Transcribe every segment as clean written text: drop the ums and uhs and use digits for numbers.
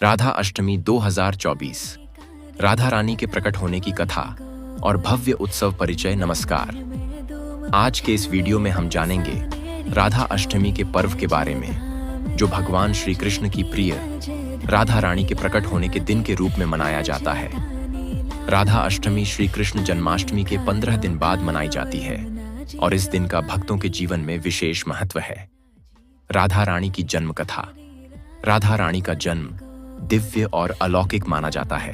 राधा अष्टमी 2024 राधा रानी के प्रकट होने की कथा और भव्य उत्सव परिचय। नमस्कार। आज के इस वीडियो में हम जानेंगे राधा अष्टमी के पर्व के बारे में, जो भगवान श्री कृष्ण की प्रिय राधा रानी के प्रकट होने के दिन के रूप में मनाया जाता है। राधा अष्टमी श्री कृष्ण जन्माष्टमी के 15 दिन बाद मनाई जाती है और इस दिन का भक्तों के जीवन में विशेष महत्व है। राधा रानी की जन्म कथा। राधा रानी का जन्म दिव्य और अलौकिक माना जाता है।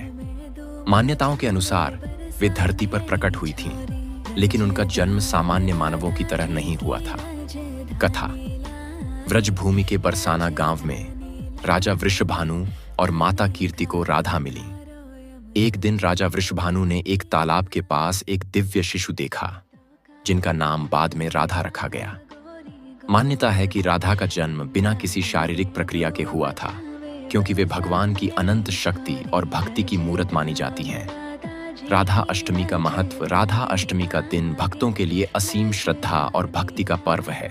मान्यताओं के अनुसार वे धरती पर प्रकट हुई थीं, लेकिन उनका जन्म सामान्य मानवों की तरह नहीं हुआ था। कथा। व्रजभूमि के बरसाना गांव में राजा वृषभानु और माता कीर्ति को राधा मिली। एक दिन राजा वृषभानु ने एक तालाब के पास एक दिव्य शिशु देखा, जिनका नाम बाद में राधा रखा गया। मान्यता है कि राधा का जन्म बिना किसी शारीरिक प्रक्रिया के हुआ था, क्योंकि वे भगवान की अनंत शक्ति और भक्ति की मूरत मानी जाती हैं। राधा अष्टमी का महत्व। राधा अष्टमी का दिन भक्तों के लिए असीम श्रद्धा और भक्ति का पर्व है।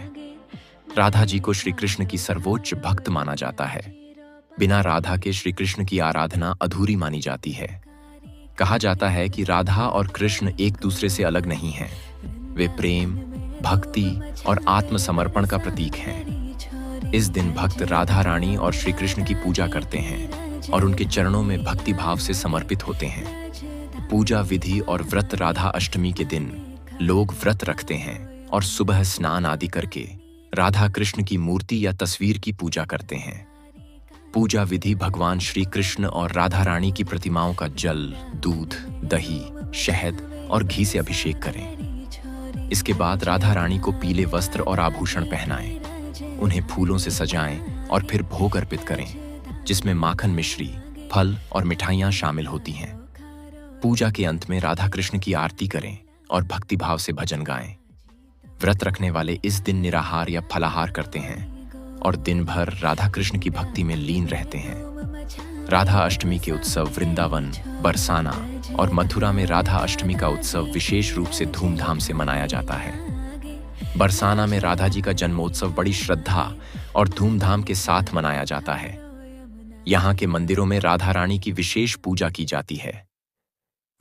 राधा जी को श्री कृष्ण की सर्वोच्च भक्त माना जाता है। बिना राधा के श्री कृष्ण की आराधना अधूरी मानी जाती है। कहा जाता है कि राधा और कृष्ण एक दूसरे से अलग नहीं हैं। वे प्रेम, भक्ति और आत्मसमर्पण का प्रतीक हैं। इस दिन भक्त राधा रानी और श्री कृष्ण की पूजा करते हैं और उनके चरणों में भक्ति भाव से समर्पित होते हैं। पूजा विधि और व्रत। राधा अष्टमी के दिन लोग व्रत रखते हैं और सुबह स्नान आदि करके राधा कृष्ण की मूर्ति या तस्वीर की पूजा करते हैं। पूजा विधि। भगवान श्री कृष्ण और राधा रानी की प्रतिमाओं का जल, दूध, दही, शहद और घी से अभिषेक करें। इसके बाद राधा रानी को पीले वस्त्र और आभूषण पहनाएं, उन्हें फूलों से सजाएं और फिर भोग अर्पित करें, जिसमें माखन, मिश्री, फल और मिठाइयां शामिल होती हैं। पूजा के अंत में राधा कृष्ण की आरती करें और भक्तिभाव से भजन गाएं। व्रत रखने वाले इस दिन निराहार या फलाहार करते हैं और दिन भर राधा कृष्ण की भक्ति में लीन रहते हैं। राधा अष्टमी के उत्सव। वृंदावन, बरसाना और मथुरा में राधा अष्टमी का उत्सव विशेष रूप से धूमधाम से मनाया जाता है। बरसाना में राधा जी का जन्मोत्सव बड़ी श्रद्धा और धूमधाम के साथ मनाया जाता है। यहाँ के मंदिरों में राधा रानी की विशेष पूजा की जाती है।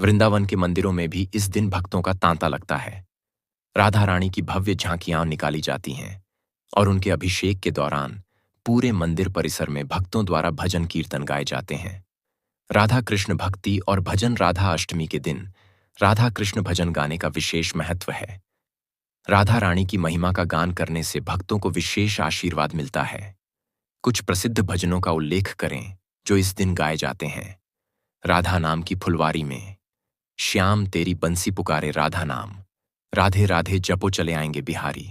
वृंदावन के मंदिरों में भी इस दिन भक्तों का तांता लगता है। राधा रानी की भव्य झांकियां निकाली जाती हैं और उनके अभिषेक के दौरान पूरे मंदिर परिसर में भक्तों द्वारा भजन कीर्तन गाए जाते हैं। राधा कृष्ण भक्ति और भजन। राधा अष्टमी के दिन राधा कृष्ण भजन गाने का विशेष महत्व है। राधा रानी की महिमा का गान करने से भक्तों को विशेष आशीर्वाद मिलता है। कुछ प्रसिद्ध भजनों का उल्लेख करें जो इस दिन गाए जाते हैं। राधा नाम की फुलवारी में। श्याम तेरी बंसी पुकारे राधा नाम, राधे राधे जपो चले आएंगे बिहारी।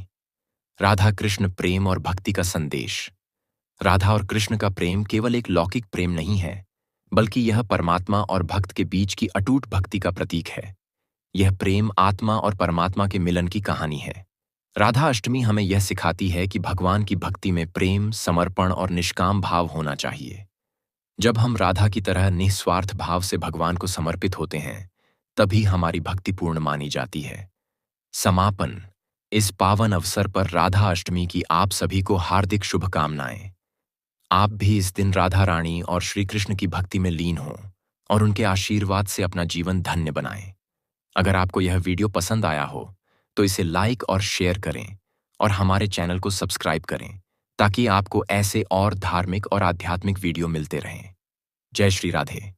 राधा कृष्ण प्रेम और भक्ति का संदेश। राधा और कृष्ण का प्रेम केवल एक लौकिक प्रेम नहीं है, बल्कि यह परमात्मा और भक्त के बीच की अटूट भक्ति का प्रतीक है। यह प्रेम आत्मा और परमात्मा के मिलन की कहानी है। राधा अष्टमी हमें यह सिखाती है कि भगवान की भक्ति में प्रेम, समर्पण और निष्काम भाव होना चाहिए। जब हम राधा की तरह निस्वार्थ भाव से भगवान को समर्पित होते हैं, तभी हमारी भक्ति पूर्ण मानी जाती है। समापन। इस पावन अवसर पर राधा अष्टमी की आप सभी को हार्दिक शुभकामनाएं। आप भी इस दिन राधा रानी और श्री कृष्ण की भक्ति में लीन हों और उनके आशीर्वाद से अपना जीवन धन्य बनाएं। अगर आपको यह वीडियो पसंद आया हो तो इसे लाइक और शेयर करें और हमारे चैनल को सब्सक्राइब करें, ताकि आपको ऐसे और धार्मिक और आध्यात्मिक वीडियो मिलते रहें। जय श्री राधे।